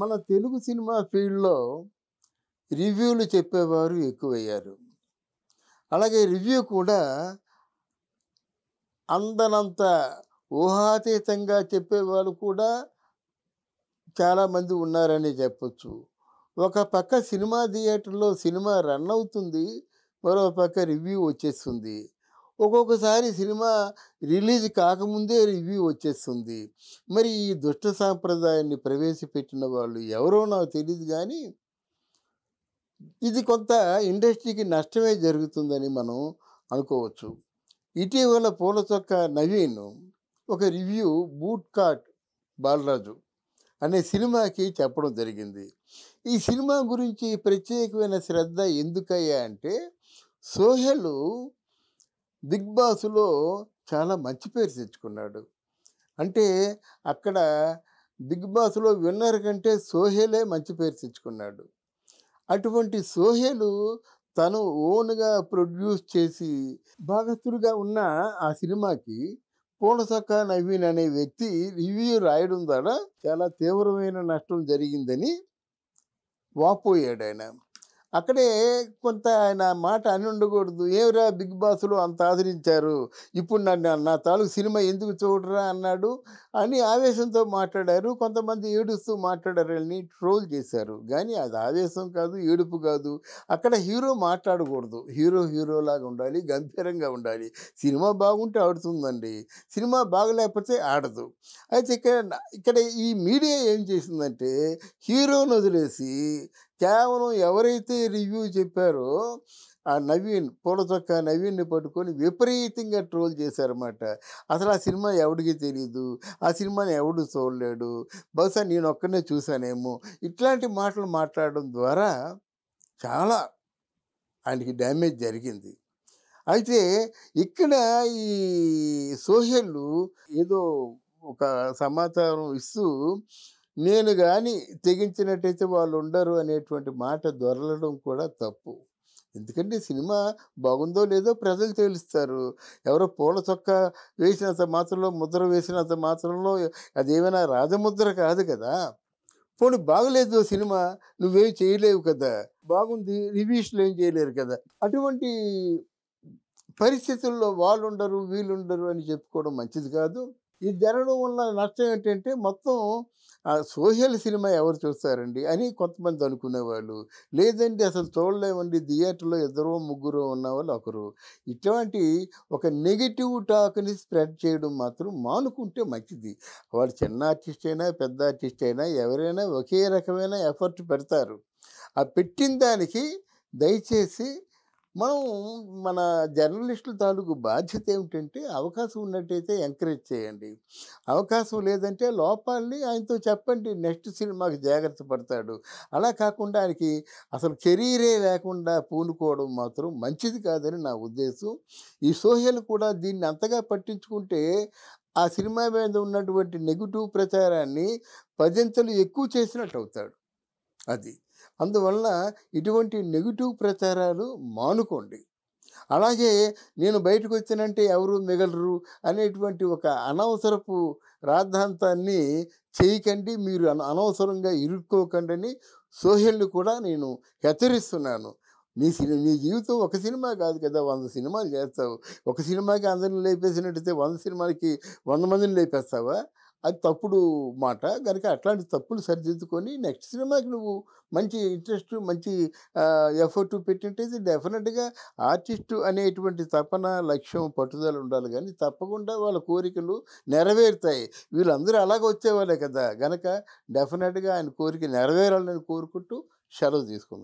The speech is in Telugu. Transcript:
మన తెలుగు సినిమా ఫీల్డ్‌లో రివ్యూలు చెప్పేవారు ఎక్కువయ్యారు. అలాగే రివ్యూ కూడా అందనంత ఊహాతీతంగా చెప్పేవాళ్ళు కూడా చాలామంది ఉన్నారని చెప్పొచ్చు. ఒక పక్క సినిమా థియేటర్‌లో సినిమా రన్ అవుతుంది. మరో పక్క రివ్యూ వచ్చేస్తుంది. ఒక్కొక్కసారి సినిమా రిలీజ్ కాకముందే రివ్యూ వచ్చేస్తుంది. మరి ఈ దుష్ట సాంప్రదాయాన్ని ప్రవేశపెట్టిన వాళ్ళు ఎవరో నాకు తెలీదు గానీ ఇది కొంత ఇండస్ట్రీకి నష్టమే జరుగుతుందని మనం అనుకోవచ్చు. ఇటీవల పూల చొక్కా నవీన్ ఒక రివ్యూ 'బూట్ కార్ట్ బాలరాజు' అనే సినిమాకి చెప్పడం జరిగింది. ఈ సినిమా గురించి ప్రత్యేకమైన శ్రద్ధ ఎందుకయ్యా అంటే, సోహెల్ 'బిగ్ బాస్'లో చాలా మంచి పేరు తెచ్చుకున్నాడు. అంటే అక్కడ 'బిగ్ బాస్'లో విన్నర్ కంటే సోహెలే మంచి పేరు తెచ్చుకున్నాడు. అటువంటి సోహెలు తను ఓన్‌గా ప్రొడ్యూస్ చేసి భాగస్తుడిగా ఉన్న ఆ సినిమాకి పూల చొక్కా నవీన్ అనే వ్యక్తి రివ్యూ రాయడం ద్వారా చాలా తీవ్రమైన నష్టం జరిగిందని వాపోయాడాయన. అక్కడే కొంత ఆయన మాట అని ఉండకూడదు. "ఏమిరా 'బిగ్ బాస్'లో అంత ఆదరించారు. ఇప్పుడు నా తాలూకు సినిమా ఎందుకు చూడరా" అన్నాడు అని ఆవేశంతో మాట్లాడారు. కొంతమంది ఏడుస్తూ మాట్లాడారని ట్రోల్ చేశారు. గానీ అది ఆవేశం కాదు, ఏడుపు కాదు. అక్కడ హీరో మాట్లాడకూడదు. హీరోలాగా ఉండాలి, గంభీరంగా ఉండాలి. సినిమా బాగుంటే ఆడుతుందండి. సినిమా బాగలేకపోతే ఆడదు. అయితే ఇక్కడ ఈ మీడియా ఏం చేసిందంటే హీరోని వదిలేసి కేవలం ఎవరైతే రివ్యూ చెప్పారో ఆ నవీన్ పూల చొక్కా నవీన్‌ని పట్టుకొని విపరీతంగా ట్రోల్ చేశారన్నమాట. అసలు ఆ సినిమా ఎవడికి తెలీదు. ఆ సినిమాని ఎవడు చూడలేడు. బహుశా నేనొక్కడినే చూసానేమో. ఇట్లాంటి మాటలు మాట్లాడడం ద్వారా చాలా ఆయనకి డ్యామేజ్ జరిగింది. అయితే ఇక్కడ ఈ సోహెల్ ఏదో ఒక సమాచారం ఇస్తూ నేను గాని తెగించినట్టయితే వాళ్ళు ఉండరు అనేటువంటి మాట దొరలడం కూడా తప్పు. ఎందుకంటే సినిమా బాగుందో లేదో ప్రజలు తేలుస్తారు. ఎవరో పూల చొక్కా వేసినంత మాత్రంలో, ముద్ర వేసినంత మాత్రంలో అదేమైనా రాజముద్ర కాదు కదా! పోనీ బాగలేదు సినిమా, నువ్వేం చేయలేవు కదా! బాగుంది రివ్యూస్‌లు ఏం చేయలేరు కదా! అటువంటి పరిస్థితుల్లో వాళ్ళుండరు, వీళ్ళుండరు అని చెప్పుకోవడం మంచిది కాదు. ఇది జరగడం వల్ల నష్టం ఏంటంటే మొత్తం సోషల్ సినిమా ఎవరు చూస్తారండి అని కొంతమంది అనుకునేవాళ్ళు. లేదండి అసలు చూడలేమండి థియేటర్‌లో ఇద్దరో, ముగ్గురో ఉన్నవాళ్ళు ఒకరు. ఇటువంటి ఒక నెగెటివ్ టాక్‌ని స్ప్రెడ్ చేయడం మాత్రం మానుకుంటే మంచిది. వాడు చిన్న ఆర్టిస్ట్ అయినా, పెద్ద ఆర్టిస్ట్ అయినా ఎవరైనా ఒకే రకమైన ఎఫర్ట్ పెడతారు. ఆ పెట్టిన దానికి దయచేసి మనం మన జర్నలిస్టుల తాలూకు బాధ్యత ఏమిటంటే అవకాశం ఉన్నట్టయితే ఎంకరేజ్ చేయండి. అవకాశం లేదంటే లోపాలని ఆయనతో చెప్పండి. నెక్స్ట్ సినిమాకి జాగ్రత్త పడతాడు. అలా కాకుండా ఆయనకి అసలు కెరీరే లేకుండా పూనుకోవడం మాత్రం మంచిది కాదని నా ఉద్దేశం. ఈ సోహెల్ కూడా దీన్ని అంతగా పట్టించుకుంటే ఆ సినిమా మీద ఉన్నటువంటి నెగెటివ్ ప్రచారాన్ని పదింతలు ఎక్కువ చేసినట్టు అవుతాడు. అది. అందువలన ఇటువంటి నెగెటివ్ ప్రచారాలు మానుకోండి. అలాగే నేను బయటకొచ్చానంటే ఎవరు మిగలరు అనేటువంటి ఒక అనవసరపు రాద్ధాంతాన్ని చేయకండి. మీరు అనవసరంగా ఇరుక్కోకండని సోహెల్‌ని కూడా నేను హెచ్చరిస్తున్నాను. నీ జీవితం ఒక సినిమా కాదు కదా! 100 సినిమాలు చేస్తావు. ఒక సినిమాకి అందరిని లేపేసినట్టయితే 100 సినిమాలకి 100 మందిని లేపేస్తావా? అది తప్పుడు మాట. గనుక అట్లాంటి తప్పులు సరిదిద్దుకొని నెక్స్ట్ సినిమాకి నువ్వు మంచి ఇంట్రెస్ట్, మంచి ఎఫర్ట్ పెట్టినట్టయితే డెఫినిట్‌గా ఆర్టిస్టు అనేటువంటి తపన, లక్ష్యం, పట్టుదల ఉండాలి గానీ తప్పకుండా వాళ్ళ కోరికలు నెరవేరుతాయి. వీళ్ళందరూ అలాగే వచ్చేవాళ్ళే కదా! గనక డెఫినిట్‌గా ఆయన కోరిక నెరవేరాలని కోరుకుంటూ సెలవు తీసుకుంటున్నాను.